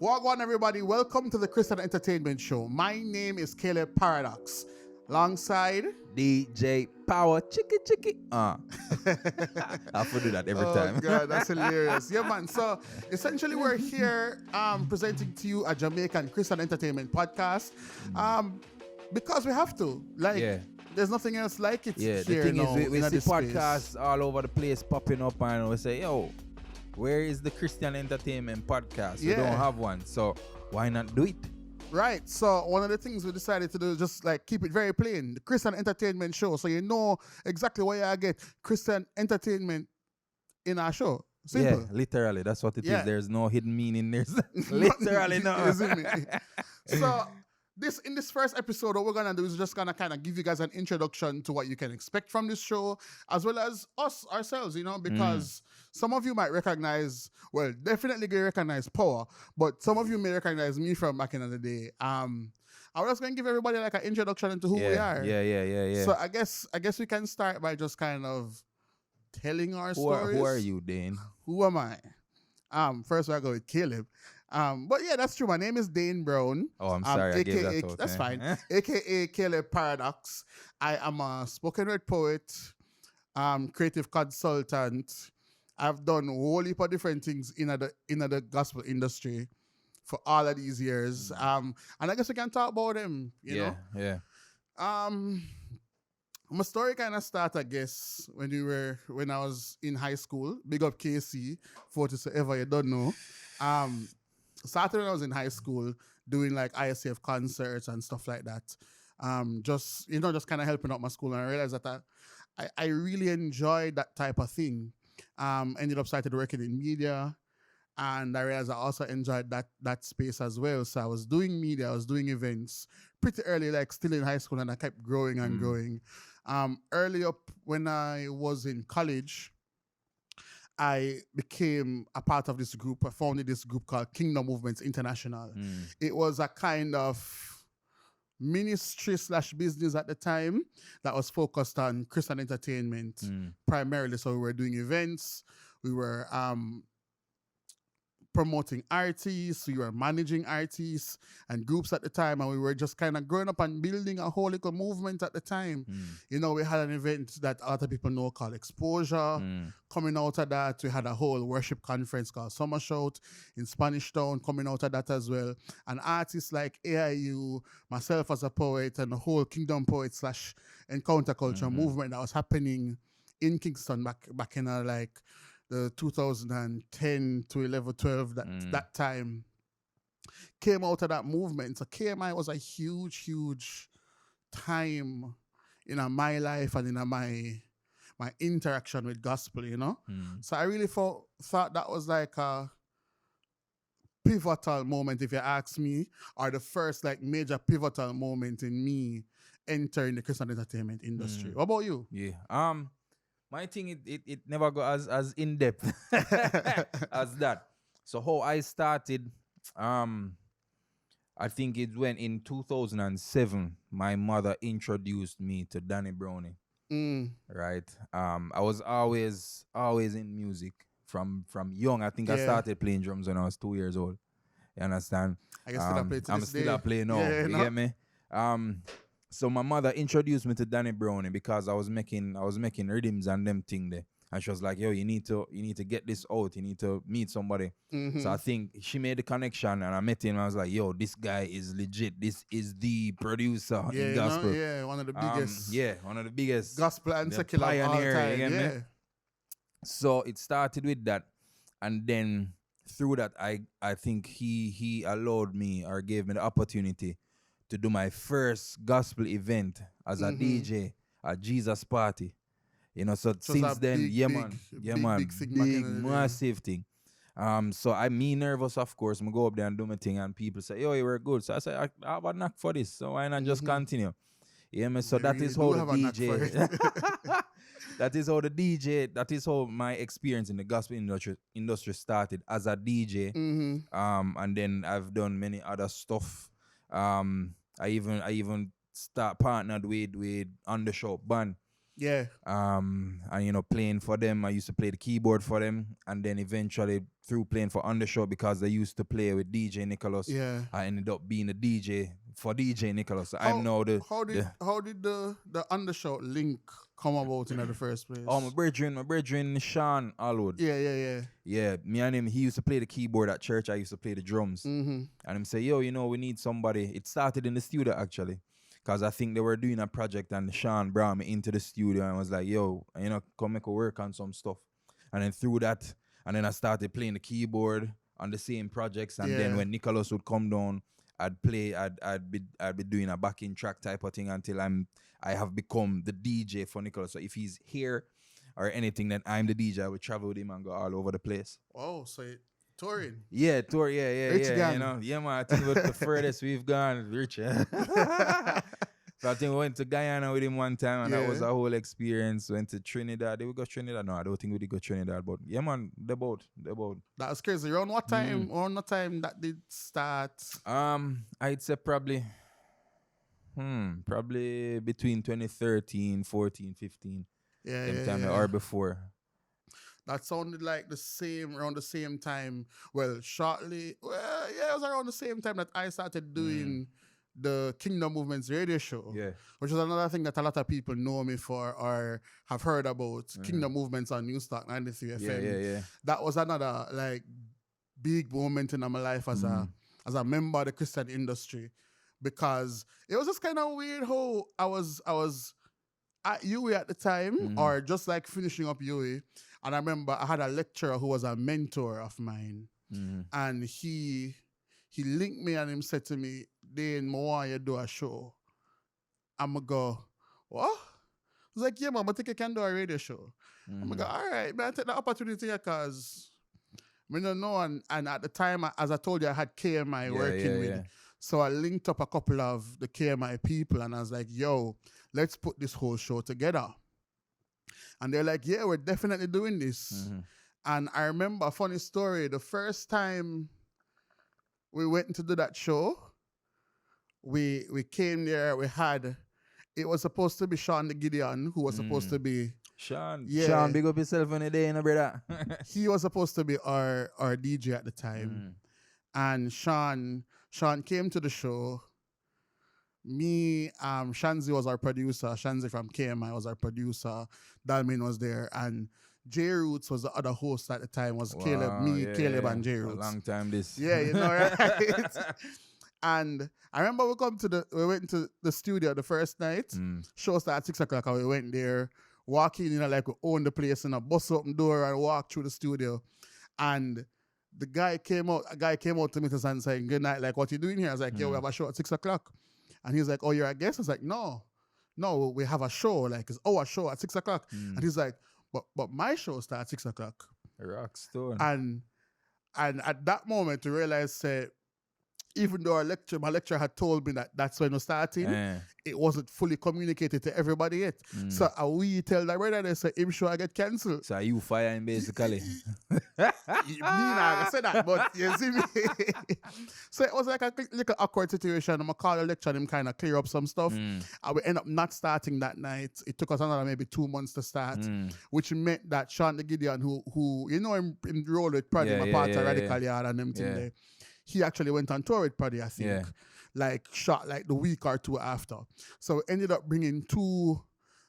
Welcome, everybody. Welcome to the Christian Entertainment Show. My name is Caleb Paradox. Alongside, DJ Power Chicky Chicky. I have to do that every oh time. god, that's hilarious. Yeah, man. So essentially, we're here presenting to you a Jamaican Christian Entertainment podcast, um, because we have to. Like, Yeah. there's nothing else like it Yeah, the here thing now is, we in see this space. podcasts all over the place popping up, and we say, yo, where is the Christian Entertainment podcast? We Yeah. don't have one, so why not do it? Right. So one of the things we decided to do is just like keep it very plain. The Christian Entertainment Show. So you know exactly where I get Christian entertainment in our show. Simple. Yeah, literally, that's what it is. Yeah. There's no hidden meaning. There's literally no. Isn't it? So in this first episode, what we're gonna do is just gonna kind of give you guys an introduction to what you can expect from this show, as well as us ourselves, because some of you might recognize, well, definitely gonna recognize Power, but some of you may recognize me from back in the day. I was just gonna give everybody like an introduction into who we are. Yeah. So I guess we can start by just kind of telling our stories. Who are you, Dane? Who am I? First I go with Caleb. But yeah, that's true. My name is Dane Brown. Oh, I'm sorry, I gave AKA that out. that's fine. AKA Caleb Paradox. I am a spoken word poet, creative consultant. I've done a whole heap of different things in the gospel industry for all of these years. And I guess we can talk about them, you know. Yeah. My story kind of started, I guess, when I was in high school. Big up KC, 40 so ever you don't know. Started when I was in high school doing like ISF concerts and stuff like that. Just kind of helping out my school, and I realized that I really enjoyed that type of thing. Ended up started working in media, and I realized I also enjoyed that space as well. So I was doing media, I was doing events pretty early, like still in high school, and I kept growing and growing. Early up when I was in college, I became a part of this group. I founded this group called Kingdom Movements International. It was a kind of ministry / business at the time that was focused on Christian entertainment primarily. So we were doing events, we were promoting artists, we were managing artists and groups at the time, and we were just kind of growing up and building a whole little movement at the time. We had an event that other people know called Exposure. Coming out of that, we had a whole worship conference called Summer Shout in Spanish Town coming out of that as well. And artists like AIU, myself as a poet, and the whole Kingdom Poet / Encounter Culture movement that was happening in Kingston back in like the 2010 to 11, 12, that time, came out of that movement. So KMI was a huge time in my life and in my interaction with gospel, So I really thought that was like a pivotal moment, if you ask me, or the first like major pivotal moment in me entering the Christian entertainment industry. What about you? Yeah. My thing, it never go as in depth as that. So how I started, I think it went in 2007. My mother introduced me to Danny Brownie. Right. I was always in music from young. I think I started playing drums when I was 2 years old. You understand? I guess still I play to I'm this still day. a play now. Yeah, You get me? So my mother introduced me to Danny Brownie because I was making rhythms and them thing there. And she was like, yo, you need to get this out. You need to meet somebody. So I think she made the connection, and I met him. And I was like, yo, this guy is legit. This is the producer in gospel. One of the biggest. One of the biggest Gospel and the secular of all pioneer, time. you get me? Yeah. So it started with that, and then through that, I think he allowed me or gave me the opportunity to do my first gospel event as a DJ at Jesus Party. So since then, big thing back in the day. massive thing. So me nervous, of course. I go up there and do my thing, and people say, "Yo, you were good." So I say, "I have a knack for this, so why not just continue?" So They that really is do how the have a knack for DJ. That is how the DJ. That is how my experience in the gospel industry started as a DJ. And then I've done many other stuff. I even start partnered with On the Show Band. Yeah. And you know, playing for them, I used to play the keyboard for them, and then eventually through playing for Undershow, because they used to play with DJ Nicholas, Yeah. I ended up being a DJ for DJ Nicholas. I'm How now how did the how did the undershot link come about in the first place? oh, my brethren Sean Alwood. Yeah, yeah, yeah. Yeah, me and him, he used to play the keyboard at church. I used to play the drums. Mm-hmm. And him say, yo, you know, we need somebody. It started in the studio actually. Because I think they were doing a project and Sean brought me into the studio and was like, yo, you know, come make a work on some stuff. And then through that, and then I started playing the keyboard on the same projects. And then Yeah. when Nicholas would come down, I'd be doing a backing track type of thing until I have become the DJ for Nicholas. So if he's here or anything, then I'm the DJ. I would travel with him and go all over the place. Oh, so touring. Yeah, tour, yeah, Rich yeah. gang. You know, yeah, man. I think the furthest we've gone, rich. So I think we went to Guyana with him one time, and that was Yeah. a whole experience. Went to Trinidad. Did we go Trinidad? No, I don't think we did go Trinidad. But yeah, man, they both. That's crazy. Around what time? Around what time that did start? I'd say probably between 2013, 14, 15, Yeah, them yeah, time yeah. or before. That sounded like around the same time. Well, shortly. Well, yeah, it was around the same time that I started doing the Kingdom Movements radio show. Yeah. Which is another thing that a lot of people know me for or have heard about. Kingdom Movements on Newstalk 93 FM. Yeah. That was another like big moment in my life as a member of the Christian industry, because it was just kind of weird how I was at UWI at the time, or just like finishing up UWI, and I remember I had a lecturer who was a mentor of mine, and he linked me and him said to me, "Dane, I want you to do a show." I'ma go, "What?" I was like, "Yeah, man, I think I can do a radio show." I'ma go, "All right, man, I take the opportunity because I don't know." And at the time, as I told you, I had KMI working with. Yeah. So I linked up a couple of the KMI people and I was like, "Yo, let's put this whole show together." And they're like, "Yeah, we're definitely doing this." And I remember a funny story. The first time we went to do that show, we came there, it was supposed to be Sean the Gideon, who was supposed to be, Sean, Yeah. Sean, big up yourself on the day, you know, brother. he was supposed to be our DJ at the time. And Sean came to the show. Me, Shanzi was our producer. Shanzi from KMI was our producer. Dalmin was there. And J Roots was the other host at the time, was Caleb, and J A Roots. long time this. Yeah, you know, right? And I remember we went to the studio the first night. Show started at 6 o'clock and we went there, walking in, like we owned the place, and a bus open door and walk through the studio. And a guy came out to meet us and saying, "Good night, like, what you doing here?" I was like, "Yo, we have a show at 6 o'clock. And he was like, "Oh, you're a guest?" I was like, No, we have a show, like it's our show at 6 o'clock. And he's like, but my show starts at 6 o'clock. Rockstone. And at that moment, to realize, even though my lecturer had told me that that's when we're starting, it wasn't fully communicated to everybody yet. So we tell the brother, they say, "Him show I get cancelled." So you firing basically. Me not say that, but you see me. So it was like a little awkward situation. I'm gonna call the lecturer, him kind of clear up some stuff. And we end up not starting that night. It took us another maybe 2 months to start, which meant that Sean the Gideon, who you know him role with Praddy, my part of Radical Yard and them thing there. He actually went on tour with Praddy, I think. Like shot like the week or two after. So we ended up bringing two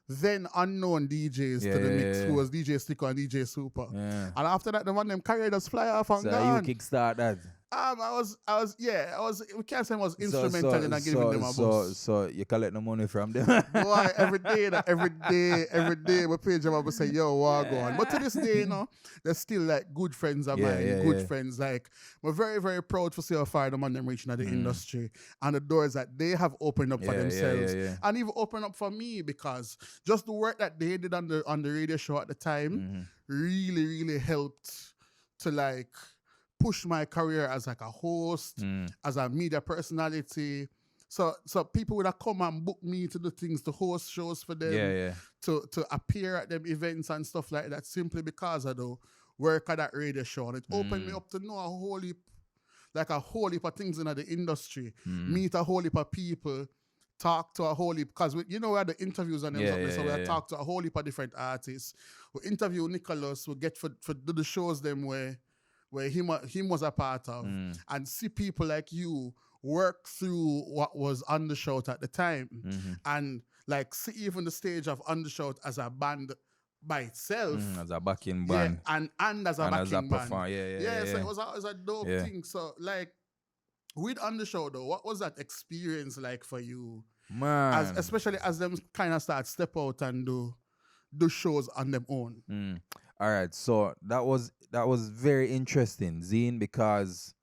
then unknown DJs to the mix, who was DJ Slicker and DJ Super. And after that, the one them carried us fly off and So gone. you kickstart that. We can't say I was instrumental in giving them a boost. So you collect the money from them. Boy, every day, we page them up and say, "Yo, what go on?" But to this day, you know, they're still like good friends of mine, good friends. Like, we're very, very proud to see how far them and them reaching at the industry and the doors that they have opened up for themselves and even opened up for me, because just the work that they did on the radio show at the time really, really helped to like push my career as like a host, as a media personality. So people would have come and book me to do things, to host shows for them, to appear at them events and stuff like that, simply because of the work of that radio show. And it opened me up to know a whole heap of things in the industry, meet a whole heap of people, talk to a whole heap, because you know we had the interviews and them Yeah, something, yeah, so we yeah, had yeah. talk to a whole heap of different artists. We interview Nicholas, we get for do the shows them where him was a part of, and see people like you work through what was Undershout at the time, and like see even the stage of Undershout as a band by itself. As a backing Yeah, band. and as a And as a backing band. performer, yeah. So it was a dope Yeah. thing. So like with Undershow though, what was that experience like for you? Man. Especially as them kind of start step out and do shows on them own. All right, so that was very interesting, Zine, because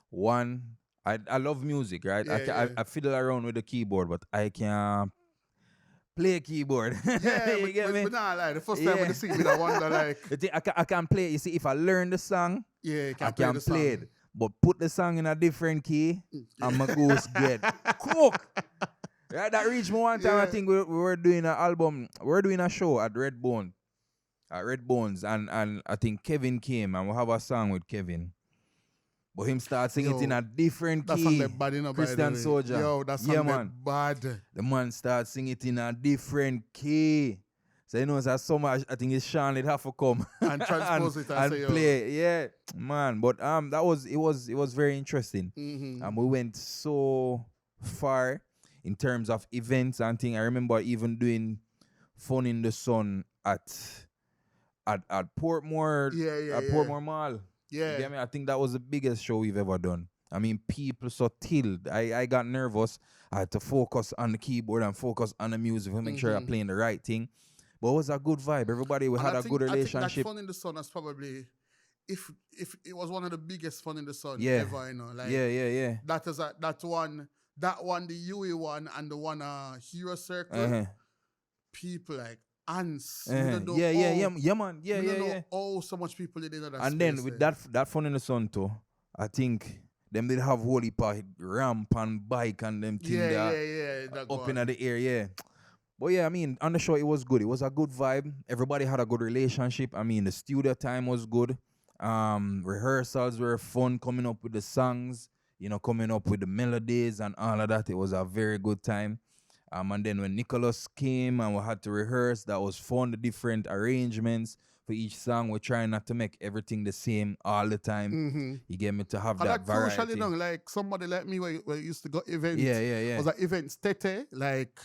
one, I love music, right? Yeah, I fiddle around with the keyboard, but I can't play keyboard. Yeah, you get me? but nah, like the first time when Yeah. I see me, I wonder like, The thing, I can play. You see, if I learn the song, yeah, you I can play can the play song. it. But put the song in a different key, and my goose get cook. Right, that reached me one time. I Yeah. think we were doing an album. We were doing a show at Red Bones, and I think Kevin came, and we have a song with Kevin. But him start singing it in Yo, a different That key. song that bad, you know, by the Christian way. Soldier. Yo, that song Yeah, that man. bad. The man starts singing it in a different key. So you know, it's so much. I think it's Sean. It have to come And transpose it and say, yo. play. Yeah, man. But that was it was very interesting. Mhm. And we went so far in terms of events and things. I remember even doing Fun in the Sun at Portmore. Yeah, At Portmore Mall. You Yeah. get me? I think that was the biggest show we've ever done. I mean, people so tilled. I got nervous. I had to focus on the keyboard and focus on the music to make sure I'm playing the right thing. But it was a good vibe. Everybody we And had I a think- good I think relationship. that Fun in the Sun is probably, if it was one of the biggest Fun in the Sun Yeah. ever, you know. Like Yeah. that one, the Yui one and the one Hero Circle, Uh-huh. people like ants. Yeah, man. Yeah. Oh, so much people did in that And space then with there. that Fun in the Sun too, I think them did have whole heap of ramp and bike and them thing there that up one. in the air, yeah. But yeah, I mean, on the show it was good. It was a good vibe. Everybody had a good relationship. I mean, the studio time was good. Rehearsals were fun, coming up with the songs, coming up with the melodies and all of that. It was a very good time. And then when Nicholas came and we had to rehearse, that was fun. The different arrangements for each song. We're trying not to make everything the same all the time. Mm-hmm. You get me, to have And that that crucial, variety. like somebody like me where used to go events. Yeah. Was that events tete, like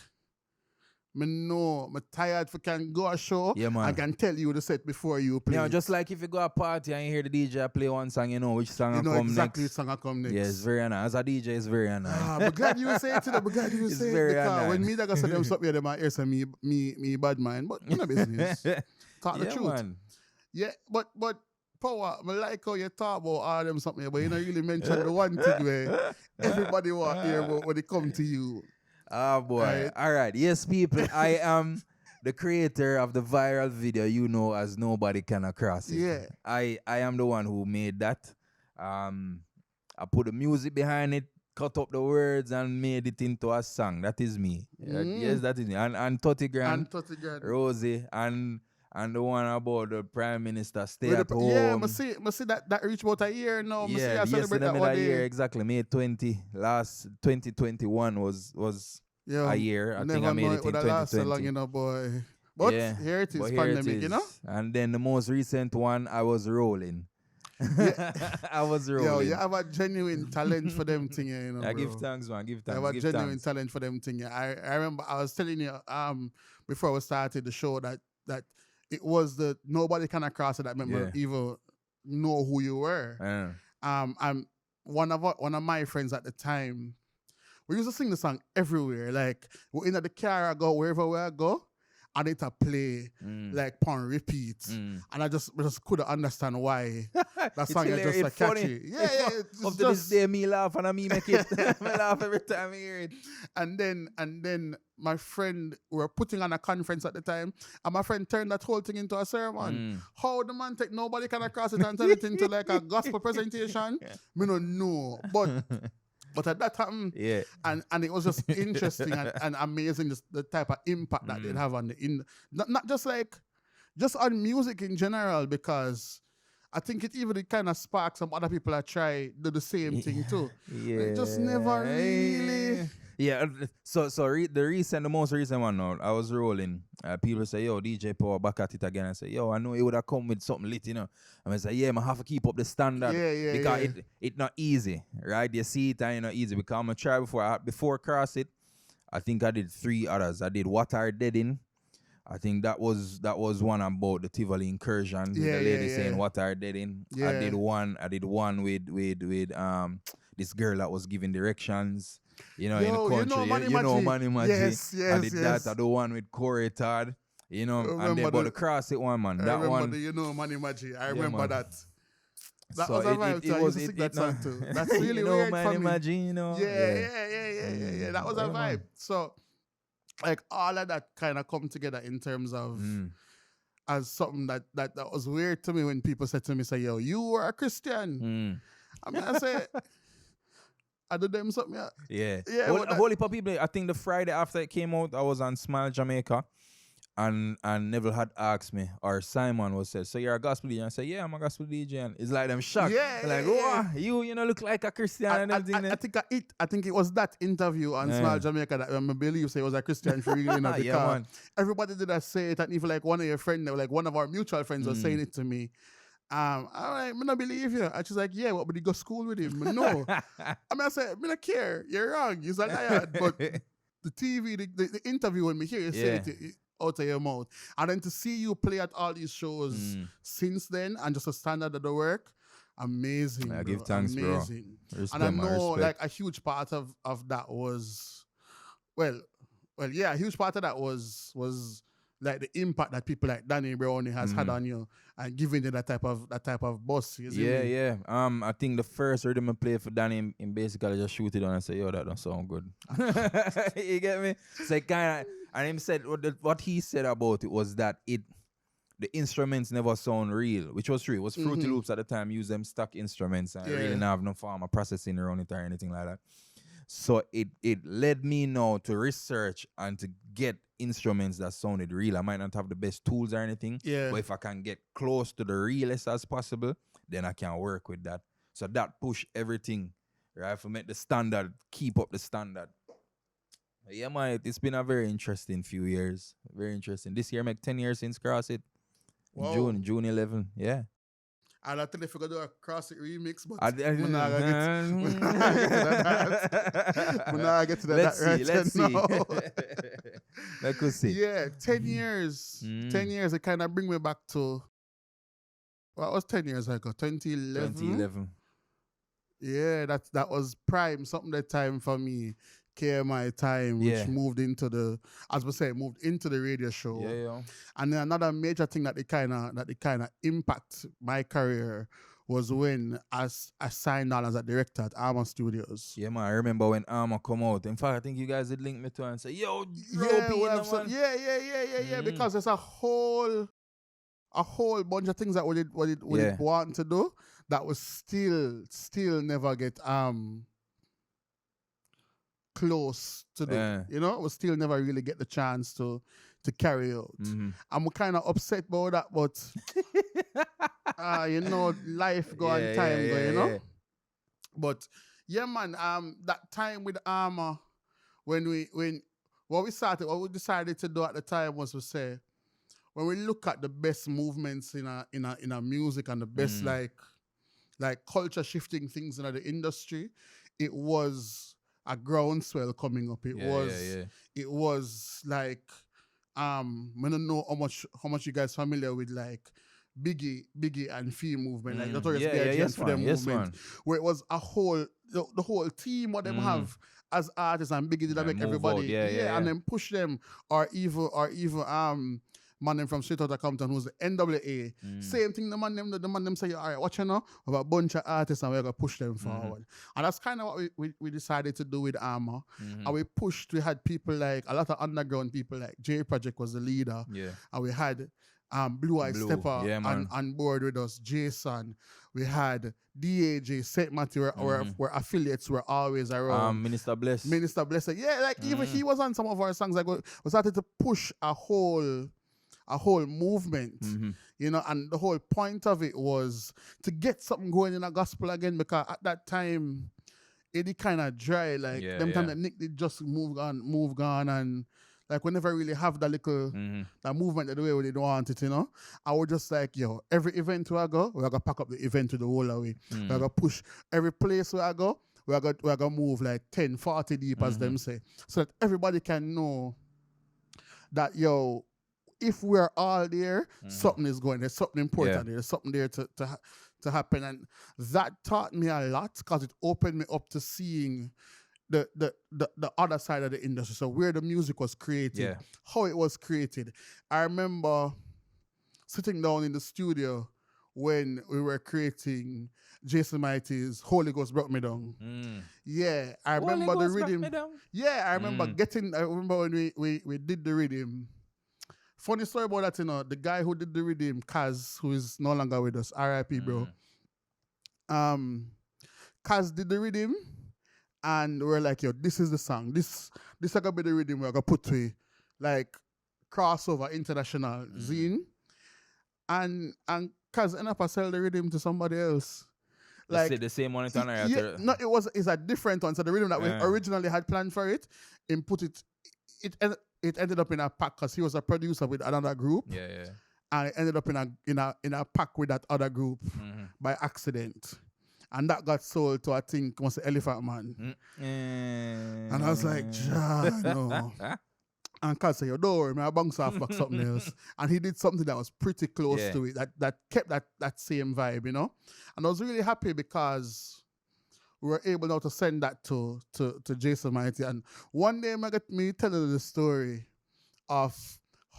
me know me tired for can go a show. Yeah, man. I can tell you the set before you play. Yeah, just like if you go a party and you hear the DJ play one song, you know which song you will know come exactly next. which song I come next. Yeah, it's very annoying. As a DJ, it's very annoying. But glad you say it to them. But glad you It's say it very because when annoying. me that go say them something, them ears and me bad mind. But no business. Talk the Yeah, truth. man. Yeah, but Power, I like how you talk about all them something, but you don't really mention the one thing where everybody want to hear about when they come to you. Oh boy. Right. All right. Yes, people. I am the creator of the viral video you know as Nobody Can Cross It. Yeah. I am the one who made that. I put the music behind it, cut up the words, and made it into a song. That is me. Yes, that is me. And 30 grand, And 30 grand. Rosie, and the one about the Prime Minister stay With at the- home. Yeah, I see that reach about a year now. I see I celebrate that one year day. exactly. May 2021 was Yeah, a year. I think never I made know it would in have last so long, 2020. you know, boy. But Yeah, here it is, but here it pandemic, you know? is. And then the most recent one, I was rolling. I was rolling. Yo, you have a genuine talent for them thing, you know, I bro. give thanks, man. Give You thanks. have a Give genuine thanks. talent for them thing. I remember I was telling you before we started the show that it was the Nobody Can Cross It that made me Yeah. even know who you were. I'm one of my friends at the time. We used to sing the song everywhere. Like we're in the car, I go wherever I go, and it a play like on repeat. And I just couldn't understand why that It's song is just so hilarious, funny. catchy. Yeah, it's Up to this just, day, me laugh and me make it. I laugh every time I hear it. and then my friend, we were putting on a conference at the time, and my friend turned that whole thing into a sermon. How the man take Nobody Can Cross It and turn it into like a gospel presentation? Me no know. But at that time, Yeah. and it was just interesting and amazing, just the type of impact that they'd have on not just on music in general, because I think it kind of sparked some other people that try do the same thing too. Yeah. It just never really. Yeah, the most recent one now, I was rolling. People say, yo, DJ Power back at it again. I say, yo, I know it would have come with something lit, you know. And I say, yeah, I have to keep up the standard. Yeah, because yeah. it not easy, right? You see it and it's not easy. Because I'm going to try before Cross It, I think I did 3 others. I did What Are Dead In. I think that was one about the Tivoli incursion with the lady saying What Are Dead In. Yeah. I did one with this girl that was giving directions. You know, in the country, you know Manny Magic. Yes. I did that. I do one with Corey Todd. You know, and then but the Cross It one, man. That one. You know Manny Magic. I remember that. That So was a vibe too. I used to sing that song too. That's really you know, weird Manny for me. Magic, you know. Yeah. That was a vibe. Man. So, like all of that kind of come together in terms of as something that was weird to me when people said to me, say, yo, you were a Christian. I mean, I say, I do them something. Yeah. Yeah. Whole heap of people, I think the Friday after it came out, I was on Smile Jamaica. And Neville had asked me, or Simon was said, so you're a gospel DJ? And I said, yeah, I'm a gospel DJ. And it's like them shocked. Like, oh, you know, look like a Christian and everything. I think it was that interview on Smile Jamaica that I believe say it was a Christian for real, you know, because everybody did that say it, and even like one of your friends, like one of our mutual friends was saying it to me. I'm like, I don't believe you. And she's like, yeah, what, would you go school with him? No. I mean, I said, I don't care. You're wrong. You're a liar. But the TV, the interview when me hear you say it out of your mouth. And then to see you play at all these shows since then and just a standard of the work, amazing. I give thanks, amazing. Bro. Respect, and I know respect. like a huge part of that was, a huge part of that was like the impact that people like Danny Brownie has had on you and giving you that type of boss. Yeah. I think the first rhythm I played for Danny in basically just shoot it on and say, yo, that don't sound good. You get me? So kind of, and him said what he said about it was that the instruments never sound real, which was true. It was Fruity Loops at the time, used them stock instruments and really didn't have no form of processing around it or anything like that. So it led me now to research and to get instruments that sounded real. I might not have the best tools or anything, but if I can get close to the realest as possible, then I can work with that. So that push everything, right? For make the standard, keep up the standard. Yeah, man, it's been a very interesting few years. Very interesting. This year make 10 years since Cross It. June 11, yeah. And I think if we're going to do a Cross It remix, but we're not get to that. Let's see. Let us see. Yeah, 10 years. 10 years, it kind of bring me back to, what was 10 years ago? 2011? Yeah, that was prime, something that time for me. KMI time, which moved into the radio show. Yeah. And then another major thing that they kind of impact my career was when I signed on as a director at Armour Studios. Yeah, man. I remember when Armour come out. In fact, I think you guys did link me to and say, yo, because there's a whole bunch of things that we did want to do that was still never get close to the, we still never really get the chance to carry out. I'm kind of upset about that, but life go and time go, you know. Yeah. But yeah, man, that time with Armour, what we decided to do at the time was to say, when we look at the best movements in a music and the best like culture shifting things in the industry, it was a groundswell coming up. It was like I don't know how much you guys familiar with like Biggie and Fee movement, like Notorious B.I.G. and for them movement, where it was a whole the whole team what them have as artists, and Biggie did that make everybody and then push them or even man them from straight out of Compton who's the NWA. Same thing, the man them say, all right, watch you know, we have a bunch of artists and we're gonna push them forward. And that's kind of what we decided to do with Armour. And we had people like a lot of underground people, like J Project was the leader. And we had Blue Eye Stepper on board with us, Jason. We had DAJ, St. Matthew, where affiliates were always around. Minister Bless. Yeah, like even he was on some of our songs. Like we started to push a whole movement, you know, and the whole point of it was to get something going in a gospel again, because at that time it kind of dry. Like Yeah, them time yeah. that Nick did just move on, and like we never really have that little Mhm. that movement the way we don't want it, you know. I would just like, yo, every event where I go, we're gonna pack up the event to the whole away. We're gonna push every place where I go, we're gonna move like 10, 40 deep as them say. So that everybody can know that yo, if we're all there, something is going. There's something important there. There's something there to happen, and that taught me a lot because it opened me up to seeing the other side of the industry. So where the music was created, Yeah. how it was created. I remember sitting down in the studio when we were creating Jason Mighty's Holy Ghost Brought Me Down. Yeah, I remember the rhythm. Yeah, I remember I remember when we did the rhythm. Funny story about that, you know, the guy who did the rhythm, Kaz, who is no longer with us, R.I.P. bro. Kaz did the rhythm, and we're like, yo, this is the song. This is gonna be the rhythm we're gonna put to like crossover international zine. And Kaz ended up sell the rhythm to somebody else. Like the same one on yeah, no, it's a different one. So the rhythm that we originally had planned for it, and put it ended up in a pack because he was a producer with another group. Yeah, yeah. And it ended up in a pack with that other group by accident. And that got sold to, I think, was the Elephant Man. And I was like, no. And Kaz said, yo, don't worry, man, I bounce off back something else. And he did something that was pretty close to it, that kept that same vibe, you know? And I was really happy because we were able now to send that to Jason Mighty. And one day I got me telling the story of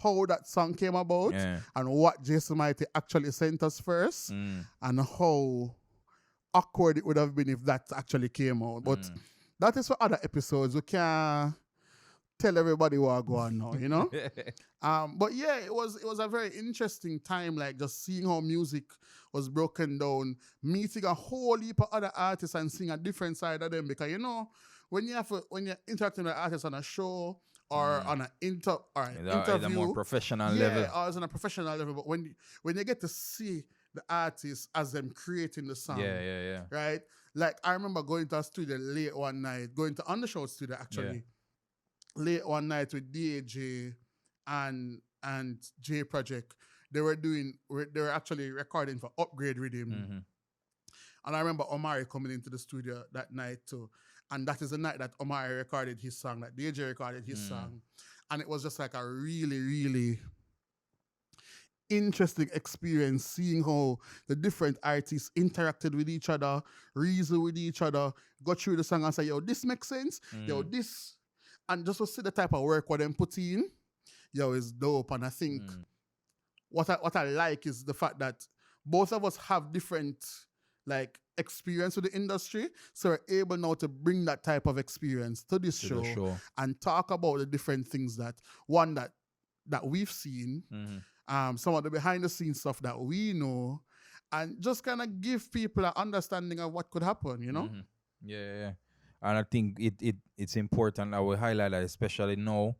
how that song came about and what Jason Mighty actually sent us first and how awkward it would have been if that actually came out. But that is for other episodes. We can't tell everybody what go on now, you know? But yeah, it was a very interesting time, like just seeing how music was broken down, meeting a whole heap of other artists and seeing a different side of them. Because you know, when you're interacting with artists on a show or on an interview, a more professional level. Yeah, or it's on a professional level. But when you get to see the artists as them creating the song. Yeah. Right? Like I remember going to a studio late one night, going to Undershow studio actually. Late one night with DAJ and J Project. They were actually recording for Upgrade Rhythm. And I remember Omari coming into the studio that night too. And that is the night that Omari recorded his song, that DJ recorded his song. And it was just like a really, really interesting experience seeing how the different artists interacted with each other, reasoned with each other, got through the song and say, yo, this makes sense. Yo, this, and just to see the type of work what them put in, yo, is dope. And I think what I like is the fact that both of us have different like experience with the industry, so we're able now to bring that type of experience to this show and talk about the different things that we've seen, some of the behind the scenes stuff that we know, and just kind of give people an understanding of what could happen, you know? Yeah. And I think it's important. I will highlight that, especially now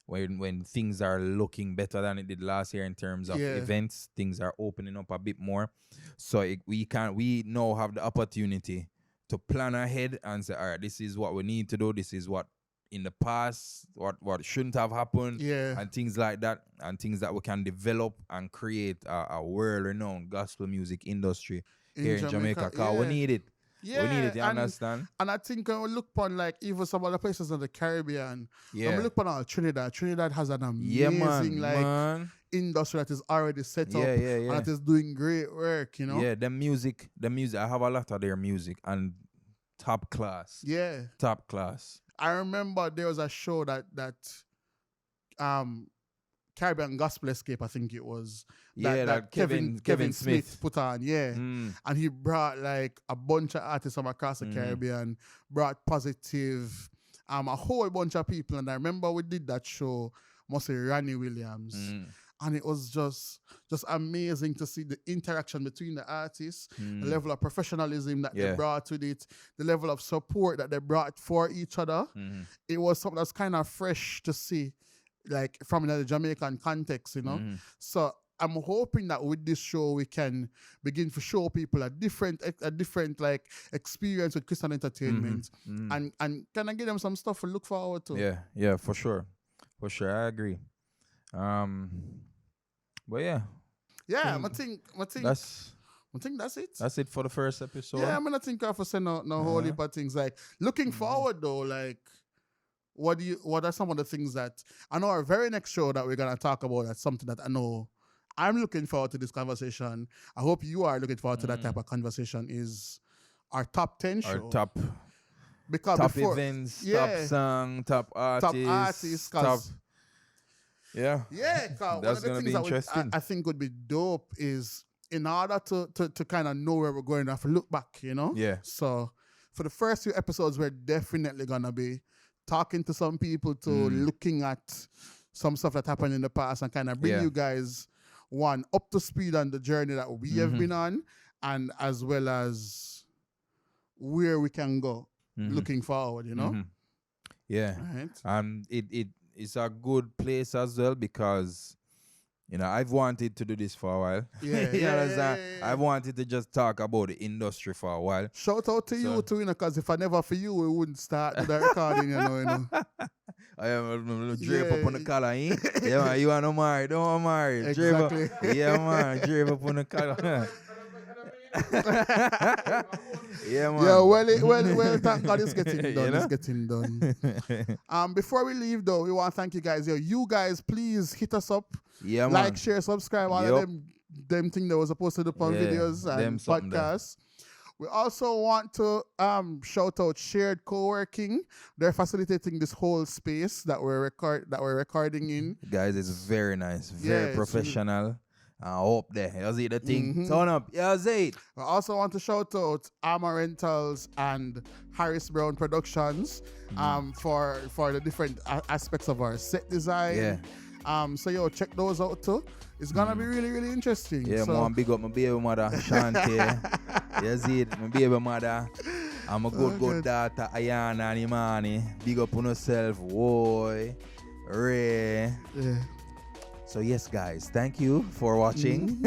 when things are looking better than it did last year in terms of events. Things are opening up a bit more, so we now have the opportunity to plan ahead and say, all right, this is what we need to do. This is what in the past, what shouldn't have happened, and things like that, and things that we can develop and create a world-renowned gospel music industry here in Jamaica. Because we need it. Yeah, we need it, you understand? And I think when we look upon like even some other places in the Caribbean, when we look upon Trinidad has an amazing industry that is already set up and that is doing great work, you know? Yeah, the music, I have a lot of their music and top class. Yeah. Top class. I remember there was a show that Caribbean Gospel Escape, I think it was. That Kevin Smith put on, And he brought like a bunch of artists from across the Caribbean, brought Positive, a whole bunch of people. And I remember we did that show, mostly Ronnie Williams. And it was just amazing to see the interaction between the artists, the level of professionalism that they brought with it, the level of support that they brought for each other. It was something that's kind of fresh to see, like from the Jamaican context, you know. So I'm hoping that with this show we can begin to show people a different like experience with Christian entertainment, and kind of give them some stuff to look forward to. Yeah, for sure, I agree. But yeah, I think that's it. That's it for the first episode. Yeah, I'm gonna think of for saying no whole heap of things. Like looking forward though, like what are some of the things that I know our very next show that we're gonna talk about? That's something that I know I'm looking forward to this conversation. I hope you are looking forward to that type of conversation. Is our top 10 show. Our top because top events, top song, top artists, yeah. Cause that's one of the gonna be things interesting. I think would be dope is in order to kind of know where we're going, have to look back, you know? Yeah. So for the first few episodes, we're definitely gonna be talking to some people, looking at some stuff that happened in the past and kind of bring you guys up to speed on the journey that we have been on, and as well as where we can go looking forward, you know? Yeah. Right. It's a good place as well because, you know, I've wanted to do this for a while. Yeah. I've wanted to just talk about the industry for a while. Shout out to you too, you know, because if I never for you, we wouldn't start with the recording, you know. I am drape up on the collar, eh? Yeah, man, you want to marry, don't want to marry. Exactly. Yeah, man, drape up on the collar. Yeah, man. Yeah, well, thank God it's getting done. You know? It's getting done. Before we leave though, we want to thank you guys. You guys, please hit us up. Yeah, man. Like, share, subscribe, all of them things that was supposed to do on videos and podcasts. We also want to shout out Shared Co-working. They're facilitating this whole space that we're recording in. Guys, it's very nice, very professional. I hope there. You see the thing. Turn up. You see it. I also want to shout out Armor Rentals and Harris Brown Productions for the different aspects of our set design. Yeah. So check those out too. It's gonna be really, really interesting. Yeah, so, man, big up my baby mother, Shanti. You see it, my baby mother. I'm a good daughter, Ayana and Imani. Big up on yourself, boy. Ray. Yeah. So yes, guys, thank you for watching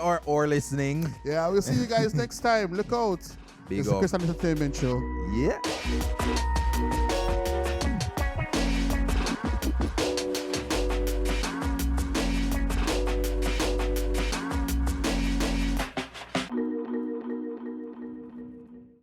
or listening. Yeah, we'll see you guys next time. Look out. Big It's up. the Christian Entertainment Show. Yeah.